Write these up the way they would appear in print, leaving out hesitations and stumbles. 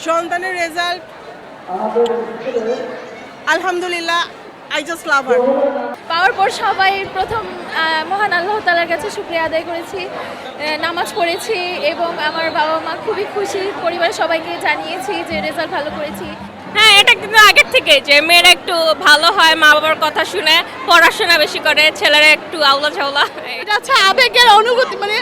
সন্তানের রেজাল্ট আলহামদুলিল্লাহ, I just love হার। পাওয়ার পর সবাই প্রথম মহান আল্লাহ তাআলার কাছে শুকরিয়া আদায় করেছি, নামাজ পড়েছি এবং আমার বাবা মা খুবই খুশি। পরিবারের সবাইকে জানিয়েছি যে রেজাল্ট ভালো করেছি। হ্যাঁ, এটা কিন্তু আগের থেকে যে মেয়েরা একটু ভালো হয়, মা বাবার কথা শুনে পড়াশোনা বেশি করে, ছেলেরা একটু আউলা ঝাউলা। এটা হচ্ছে আবেগের অনুভূতি, মানে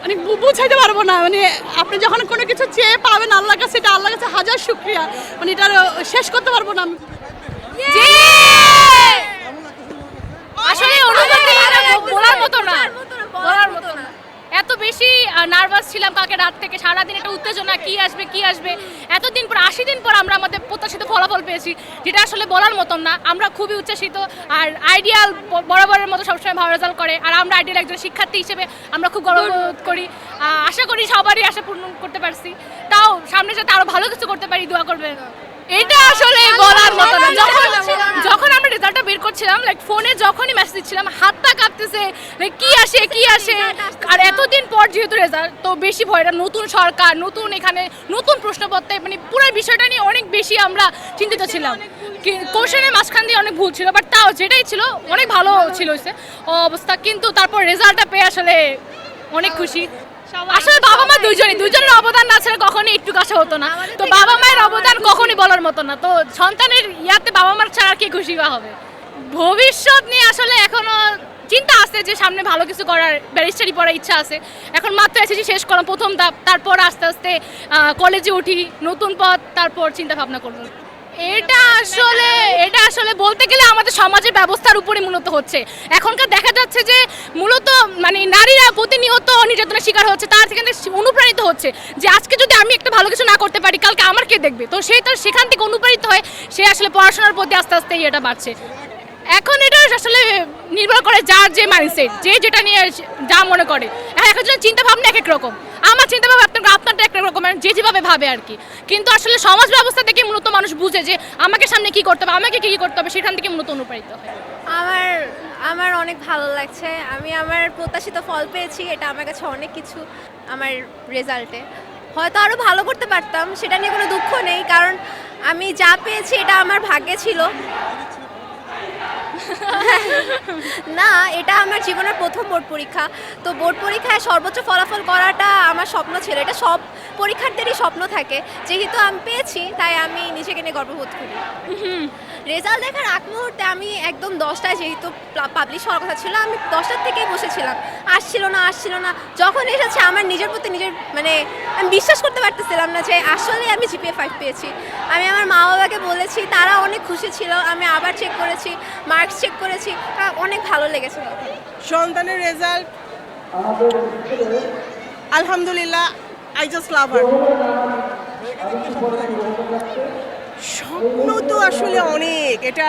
মানে বুঝাইতে পারবো না। মানে আপনি যখন কোনো কিছু চেয়ে পাবেন আল্লাহর কাছে, এটা আল্লাহর কাছে হাজার শুকরিয়া, মানে এটা শেষ করতে পারবো না আমি। আসলে অনুভূতি বলার মতো না, বলার মতো না। এত বেশি নার্ভাস ছিলাম কালকে রাত থেকে, সারাদিন একটা উত্তেজনা, কি আসবে। এতদিন পর 80 দিন পর আমরা আমাদের প্রত্যাশিত ফলাফল পেয়েছি, যেটা আসলে বলার মতন না। আমরা খুবই উচ্ছ্বসিত। আর আইডিয়াল বরাবরের মতো সবসময় ভালো রেজাল্ট করে, আর আমরা আইডিয়াল একজন শিক্ষার্থী হিসেবে আমরা খুব গর্ববোধ করি। আশা করি সবারই আশা পূর্ণ করতে পারছি। তাও সামনে যাতে আরো ভালো কিছু করতে পারি, দোয়া করবেন। এটা আসলে বলার মতো না। যখন আমরা রেজাল্টটা বের করছিলাম, লাইক ফোনে যখনই মেসেজ দিচ্ছিলাম, হাতটা কাঁপতেছে, লাইক কি আসে। আর এতদিন পর যেহেতু রেজাল্ট, তো বেশি ভয়টা, নতুন সরকার, নতুন এখানে নতুন প্রশ্নপত্রে, মানে পুরো বিষয়টা নিয়ে অনেক বেশি আমরা চিন্তিত ছিলাম। কোশ্চেনের মাঝখান দিয়ে অনেক ভুল ছিল, বাট তাও যেটাই ছিল অনেক ভালো ছিল অবস্থা। কিন্তু তারপর রেজাল্টটা পেয়ে আসলে অনেক খুশি। আসলে বাবা মা দুইজনের অবদান না ছিল কখনোই একটু কাছে হতো না। তো বাবা মায়ের অবদান কখনোই বলার মতো না। তো সন্তানের ইয়াতে বাবা মার ছাড়া কে খুশি বা হবে। ভবিষ্যৎ নিয়ে আসলে এখনো চিন্তা আছে যে সামনে ভালো কিছু করার, ব্যারিস্টারি পড়ার ইচ্ছা আছে। এখন মাত্র এসেছি, শেষ করলাম প্রথম ধাপ, তারপর আস্তে আস্তে কলেজে উঠি, নতুন পথ, তারপর চিন্তা ভাবনা করবো। এটা আসলে বলতে গেলে আমাদের সমাজের ব্যবস্থার উপরে মূলত হচ্ছে। এখনকার দেখা যাচ্ছে যে মূলত মানে নারীরা প্রতিনিয়ত নির্যাতনের শিকার হচ্ছে, তার থেকে অনুপ্রাণিত হচ্ছে যে আজকে যদি আমি একটা ভালো কিছু না করতে পারি, কালকে আমার কে দেখবে। তো সে তার সেখান থেকে অনুপ্রাণিত হয়, সে আসলে পড়াশোনার প্রতি আস্তে আস্তে এটা বাড়ছে। এখন এটা আসলে নির্ভর করে যার যে মাইন্ডসেট, যে যেটা নিয়ে যা মনে করে। একজনের চিন্তা ভাবনা এক এক রকম, আমার চিন্তা ভাবনা আপনারটা এক রকমের, যে যেভাবে ভাবে আর কি। কিন্তু আসলে সমাজ ব্যবস্থা থেকে মূলত মানুষ বুঝে যে আমাকে সামনে কি করতে হবে, আমাকে কি করতে হবে, সেখান থেকে মূলত অনুপ্রাণিত হয়। আমার অনেক ভালো লাগছে। আমি আমার প্রত্যাশিত ফল পেয়েছি, এটা আমার কাছে অনেক কিছু। আমার রেজাল্টে হয়তো আরও ভালো করতে পারতাম, সেটা নিয়ে কোনো দুঃখ নেই, কারণ আমি যা পেয়েছি এটা আমার ভাগ্যে ছিল না। এটা আমার জীবনের প্রথম বোর্ড পরীক্ষা। তো বোর্ড পরীক্ষায় সর্বোচ্চ ফলাফল করাটা আমার স্বপ্ন ছিল, এটা সব পরীক্ষার্থীরই স্বপ্ন থাকে। যেহেতু আমি পেয়েছি, তাই আমি নিজেকে নিয়ে গর্ববোধ করি। রেজাল্ট দেখার আগ মুহূর্তে আমি একদম 10টায়, যেহেতু পাবলিশ হওয়ার কথা ছিল, আমি 10টার থেকেই বসেছিলাম, আসছিল না। যখন এসেছে আমার নিজের প্রতি মানে আমি বিশ্বাস করতে পারতেছিলাম না যে আসলে আমি জিপিএ 5 পেয়েছি। আমি আমার মা বাবাকে বলেছি, তারা অনেক খুশি ছিল। আমি আবার চেক করেছি, মার্কস চেক করেছি, অনেক ভালো লেগেছে। সন্তানের রেজাল্ট আলহামদুলিল্লাহ, আই জাস্ট লাভ হার। স্বপ্ন তো আসলে অনেক, এটা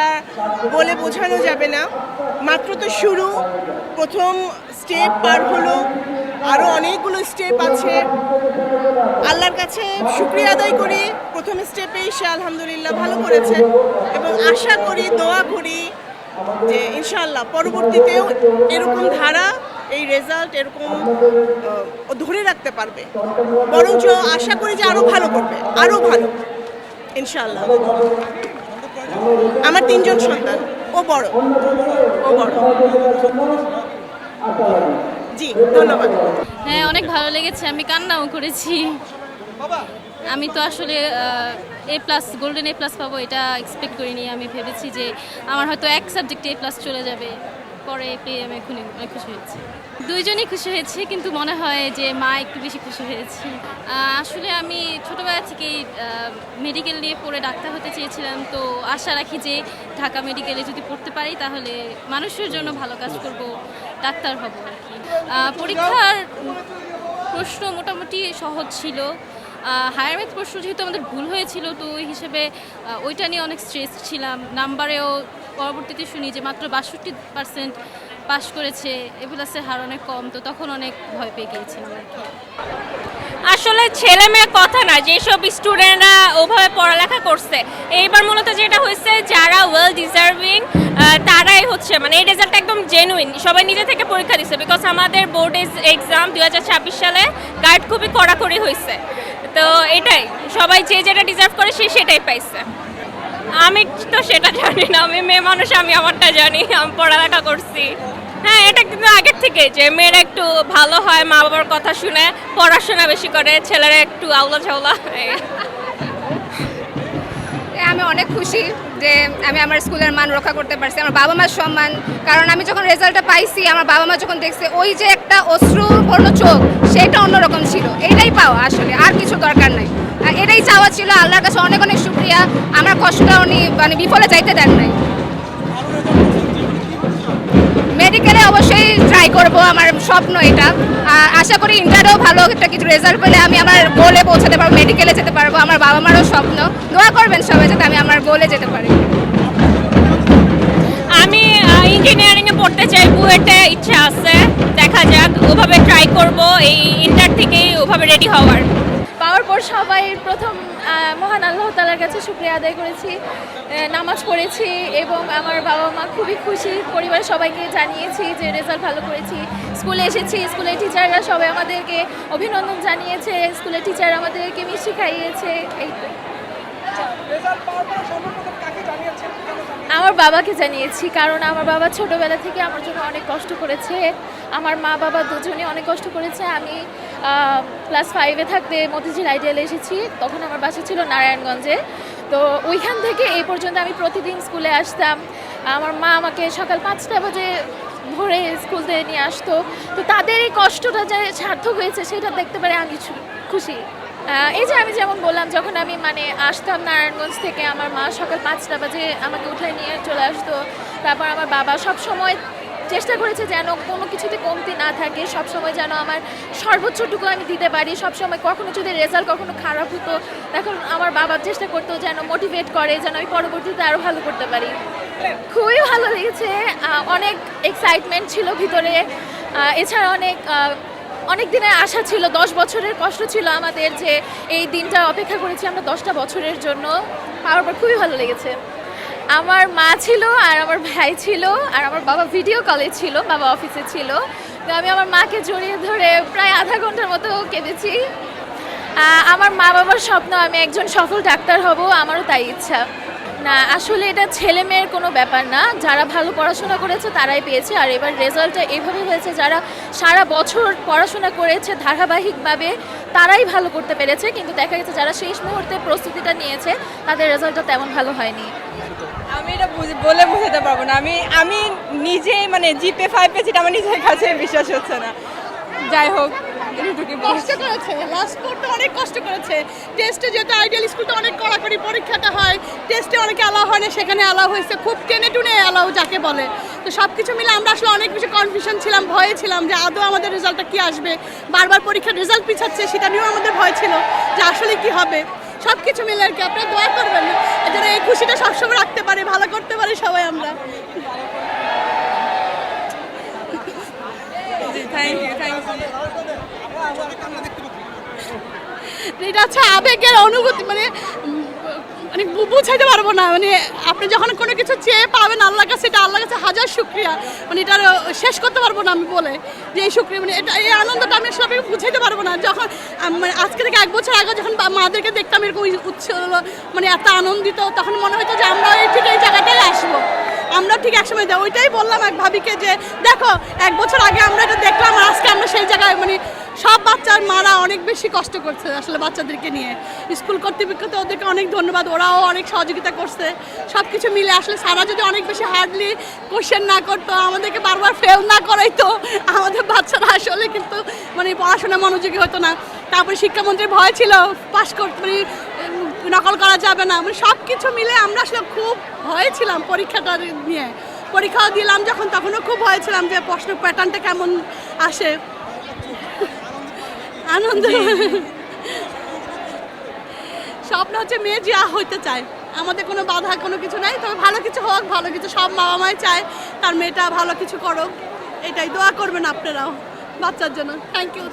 বলে বোঝানো যাবে না। মাত্র তো শুরু, প্রথম স্টেপ পার হলো, আরও অনেকগুলো স্টেপ আছে। আল্লাহর কাছে শুকরিয়া আদায় করি, প্রথম স্টেপেই সে আলহামদুলিল্লাহ ভালো করেছে, এবং আশা করি, দোয়া করি যে ইনশাআল্লাহ পরবর্তীতেও এরকম ধারা, এই রেজাল্ট এরকম ধরে রাখতে পারবে। বরঞ্চ আশা করি যে আরও ভালো করবে, আরও ভালো ইনশাআল্লাহ। আমার 3 জন সন্তান, ও বড়। জি, ধন্যবাদ। হ্যাঁ, অনেক ভালো লেগেছে, আমি কান্নাও করেছি। আমি তো আসলে A+, গোল্ডেন A+ পাবো এটা এক্সপেক্ট করিনি। আমি ভেবেছি যে আমার হয়তো এক সাবজেক্টে A+ চলে যাবে, পরে পেয়ে আমি এখনই অনেক খুশি হয়েছি। দুইজনই খুশি হয়েছে, কিন্তু মনে হয় যে মা একটু বেশি খুশি হয়েছে। আসলে আমি ছোটোবেলা থেকেই মেডিকেল নিয়ে পড়ে ডাক্তার হতে চেয়েছিলাম। তো আশা রাখি যে ঢাকা মেডিকেলে যদি পড়তে পারি, তাহলে মানুষের জন্য ভালো কাজ করব, ডাক্তার হব আর কি। পরীক্ষার প্রশ্ন মোটামুটি সহজ ছিল। হায়ার ম্যাথ প্রশ্ন যেহেতু আমাদের ভুল হয়েছিল, তো ওই হিসেবে ওইটা নিয়ে অনেক স্ট্রেস ছিলাম। নাম্বারেও পরবর্তীতে শুনি যে মাত্র 62% পাশ করেছে, এগুলাসের হার অনেক কম। তো তখন অনেক ভয় পেয়ে গিয়েছিলাম আর কি। আসলে ছেলে মেয়ে কথা না, যেসব স্টুডেন্টরা ওভাবে পড়ালেখা করছে, এইবার মূলত যেটা হয়েছে, যারা ওয়েল ডিজার্ভিং তারাই হচ্ছে মানে এই রেজাল্টটা একদম জেনুইন, সবাই নিজে থেকে পরীক্ষা দিচ্ছে। বিকজ আমাদের বোর্ড এক্সাম 2026 সালে গাইড খুবই কড়াকড়ি হয়েছে। তো এটাই সবাই সবাই যে যেটা ডিজার্ভ করে সে সেটাই পাইছে। আমি তো সেটা জানি না, আমি মেয়ে মানুষ, আমি আমারটা জানি, আমি পড়ালেখা করছি। হ্যাঁ, এটা কিন্তু আগের থেকে যে মেয়েরা একটু ভালো হয়, মা বাবার কথা শুনে পড়াশোনা বেশি করে, ছেলেরা একটু আউলা ঝাউলা। আমি অনেক খুশি যে আমি আমার স্কুলের মান রক্ষা করতে পারছি, আমার বাবা মার সম্মান। কারণ আমি যখন রেজাল্টটা পাইছি, আমার বাবা মা যখন দেখছে, ওই যে একটা অশ্রুপূর্ণ চোখ, সেটা অন্যরকম ছিল। এটাই পাওয়া আসলে, আর কিছু দরকার নাই। এটাই চাওয়া ছিল। আল্লাহর কাছে অনেক অনেক শুকরিয়া, আমার কষ্টটা উনি মানে বিফলে যাইতে দেন নাই। মেডিকেলে অবশ্যই ট্রাই করব, আমার স্বপ্ন এটা। আশা করি ইন্টারেও ভালো একটা কিছু রেজাল্ট পেলে আমি আমার গোলে পৌঁছাতে পারবো, মেডিকেলে যেতে পারবো। আমার বাবা মারও স্বপ্ন, দোয়া করবেন সবাই যাতে আমি আমার গোলে যেতে পারি। আমি ইঞ্জিনিয়ারিংয়ে পড়তে চাই, বুয়েটে ইচ্ছা আছে, দেখা যাক, ওভাবে ট্রাই করব এই ইন্টার থেকেই ওভাবে রেডি হওয়ার। পাওয়ার পর সবাই প্রথম মহান আল্লাহ তাআলার কাছে শুকরিয়া আদায় করেছি, নামাজ পড়েছি এবং আমার বাবা মা খুবই খুশি। পরিবারের সবাইকে জানিয়েছি যে রেজাল্ট ভালো করেছি। স্কুলে এসেছি, স্কুলের টিচাররা সবাই আমাদেরকে অভিনন্দন জানিয়েছে, স্কুলের টিচার আমাদেরকে মিষ্টি খাইয়েছে। এই তো আমার বাবাকে জানিয়েছি, কারণ আমার বাবা ছোটোবেলা থেকে আমার জন্য অনেক কষ্ট করেছে। আমার মা বাবা দুজনে অনেক কষ্ট করেছে। আমি ক্লাস 5-এ থাকতে মতিঝিল আইডিয়ালে এসেছি, তখন আমার বাসা ছিল নারায়ণগঞ্জে। তো ওইখান থেকে এই পর্যন্ত আমি প্রতিদিন স্কুলে আসতাম। আমার মা আমাকে সকাল 5টা বাজে ভোরে স্কুল থেকে নিয়ে আসতো। তো তাদের এই কষ্টটা যে সার্থক হয়েছে সেটা দেখতে পারে আমি খুশি। এই যে আমি যেমন বললাম, যখন আমি মানে আসতাম নারায়ণগঞ্জ থেকে, আমার মা সকাল 5টা বাজে আমাকে উঠায় নিয়ে চলে আসতো। তারপর আমার বাবা সব সময় চেষ্টা করেছে যেন কোনো কিছুতে কমতি না থাকে, সব সময় যেন আমার সর্বোচ্চটুকু আমি দিতে পারি। সব সময় কখনো যদি রেজাল্ট কখনো খারাপ হতো, তখন আমার বাবা চেষ্টা করতো যেন মোটিভেট করে, যেন আমি পরবর্তীতে আরও ভালো করতে পারি। খুবই ভালো লেগেছে, অনেক এক্সাইটমেন্ট ছিল ভিতরে। এছাড়া অনেক দিনের আশা ছিল, 10 বছরের কষ্ট ছিল আমাদের, যে এই দিনটা অপেক্ষা করেছি আমরা 10টা বছরের জন্য। পাওয়ার পর খুবই ভালো লেগেছে। আমার মা ছিল আর আমার ভাই ছিল আর আমার বাবা ভিডিও কলে ছিল, বাবা অফিসে ছিল। তো আমি আমার মাকে জড়িয়ে ধরে প্রায় আধা ঘন্টার মতো কেঁদেছি। আমার মা বাবার স্বপ্ন আমি একজন সফল ডাক্তার হব, আমারও তাই ইচ্ছা। না, আসলে এটা ছেলে মেয়ের কোনো ব্যাপার না, যারা ভালো পড়াশোনা করেছে তারাই পেয়েছে। আর এবার রেজাল্টটা এইভাবে হয়েছে, যারা সারা বছর পড়াশোনা করেছে ধারাবাহিকভাবে তারাই ভালো করতে পেরেছে। কিন্তু দেখা গেছে যারা শেষ মুহূর্তে প্রস্তুতিটা নিয়েছে তাদের রেজাল্টটা তেমন ভালো হয়নি। আমি এটা বলে বোঝাতে পারবো না। আমি নিজে মানে জিপে 5 পেয়েছি, এটা আমার নিজের কাছে বিশ্বাস হচ্ছে না। যাই হোক, কষ্ট করেছে, লাস্ট করতে অনেক কষ্ট করেছে। টেস্টে যেহেতু আইডিয়াল স্কুলটা অনেক কড়াকড়ি পরীক্ষাটা হয়, টেস্টে অনেকে অ্যালাউ হয় না, সেখানে অ্যালাউ হয়েছে, খুব টেনে টুনে অ্যালাউ যাকে বলে। তো সব কিছু মিলে আমরা আসলে অনেক বেশি কনফিউশন ছিলাম, ভয়ে ছিলাম যে আদৌ আমাদের রেজাল্টটা কী আসবে। বারবার পরীক্ষার রেজাল্ট পিছাচ্ছে, সেটা নিয়েও আমাদের ভয় ছিল যে আসলে কি হবে। সব কিছু মিলে আর কি, আপনারা দোয়া করবেন যেন এই খুশিটা সবসময় রাখতে পারি, ভালো করতে পারি সবাই আমরা। Thank you. এটা হচ্ছে আবেগের অনুভূতি, মানে বুঝাইতে পারবো না। মানে আপনি যখন কোনো কিছু চেয়ে পাবেন আল্লাহর কাছে, এটা আল্লাহর কাছে হাজার শুকরিয়া। মানে এটা শেষ করতে পারবো না আমি বলে, যে এই শুকরিয়া, মানে এটা এই আনন্দটা আমি আসলে আপনাকে বুঝাইতে পারবো না। যখন মানে আজকে থেকে 1 বছর আগে যখন মাদেরকে দেখতাম এরকম উৎসব, মানে এত আনন্দিত, তখন মনে হতো যে আমরা ঠিক এই জায়গাটায় আসবো, আমরা ঠিক একসময় যাই। ওইটাই বললাম এক ভাবিকে যে দেখো 1 বছর আগে আমরা এটা দেখলাম, আর আজকে আমরা সেই জায়গায়। মানে সব বাচ্চার মারা অনেক বেশি কষ্ট করছে আসলে বাচ্চাদেরকে নিয়ে। স্কুল কর্তৃপক্ষকে ওদেরকে অনেক ধন্যবাদ, ওরাও অনেক সহযোগিতা করছে। সব কিছু মিলে আসলে সারা যদি অনেক বেশি হার্ডলি কোশ্চেন না করতো, আমাদেরকে বারবার ফেল না করাইতো, আমাদের বাচ্চারা আসলে কিন্তু মানে পড়াশোনা মনোযোগী হতো না। তারপরে শিক্ষামন্ত্রীর ভয় ছিল পাশ করতে, মানে নকল করা যাবে না। মানে সব কিছু মিলে আমরা আসলে খুব ভয়ে ছিলাম পরীক্ষাটা নিয়ে। পরীক্ষাও দিলাম যখন, তখনও খুব ভয় ছিলাম যে প্রশ্ন প্যাটার্নটা কেমন আসে। আনন্দ স্বপ্ন হচ্ছে মেয়ে যা হইতে চায়, আমাদের কোনো বাধা কোনো কিছু নাই। তবে ভালো কিছু হোক, ভালো কিছু সব বাবা মাই চায় তার মেয়েটা ভালো কিছু করুক। এটাই দোয়া করবেন আপনারাও বাচ্চার জন্য। Thank you.